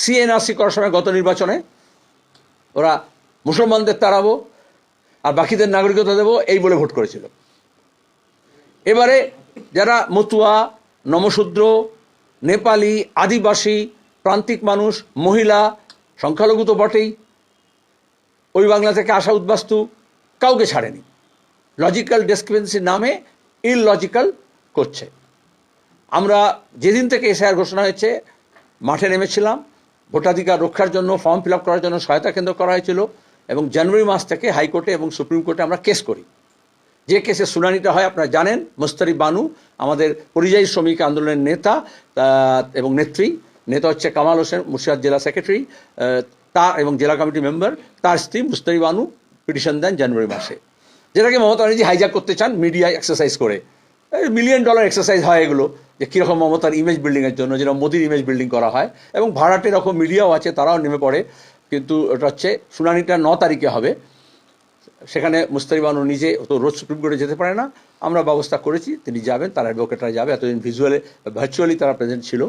CNRC করার সময় গত নির্বাচনে ওরা মুসলমানদের তাড়াবো আর বাকিদের নাগরিকতা দেবো এই বলে ভোট করেছিল। এবারে যারা মতুয়া, নমশূদ্র, নেপালি, আদিবাসী, প্রান্তিক মানুষ, মহিলা, সংখ্যালঘু তো বটেই, ওই বাংলা থেকে আসা উদ্বাস্তু, কাউকে ছাড়েনি। লজিক্যাল ডিসক্রিপেন্সির নামে ইললজিক্যাল করছে। আমরা যেদিন থেকে এসআইআর ঘোষণা হয়েছে মাঠে নেমেছিলাম, ভোটাধিকার রক্ষার জন্য ফর্ম ফিল আপ করার জন্য সহায়তা কেন্দ্র করা হয়েছিল, এবং জানুয়ারি মাস থেকে হাইকোর্টে এবং সুপ্রিম কোর্টে আমরা কেস করি। যে কেসের শুনানিটা হয় আপনারা জানেন, মুস্তারি বানু আমাদের পরিযায়ী শ্রমিক আন্দোলনের নেতা এবং নেত্রী, নেতা হচ্ছে কামাল হোসেন মুর্শিদাবাদ জেলা সেক্রেটারি, তার এবং জেলা কমিটি মেম্বার, তার স্ত্রী মুস্তারি বানু পিটিশন দেন জানুয়ারি মাসে, যেটাকে মমতা ব্যানার্জি হাইজ্যাক করতে চান মিডিয়া এক্সারসাইজ করে। $1 মিলিয়ন এক্সারসাইজ হয় এগুলো, যে কীরকম মমতার ইমেজ বিল্ডিংয়ের জন্য, যেরকম মোদির ইমেজ বিল্ডিং করা হয়, এবং ভাড়াটে এরকম মিডিয়াও আছে, তারাও নেমে পড়ে। কিন্তু এটা হচ্ছে শুনানিটা 9 তারিখে হবে, সেখানে মুস্তারি বানু নিজে তো রোজ সুপ্রিম কোর্টে যেতে পারে না, আমরা ব্যবস্থা করেছি তিনি যাবেন, তার অ্যাডভোকেটরা যাবে, এতদিন ভার্চুয়ালি তারা প্রেজেন্ট ছিল।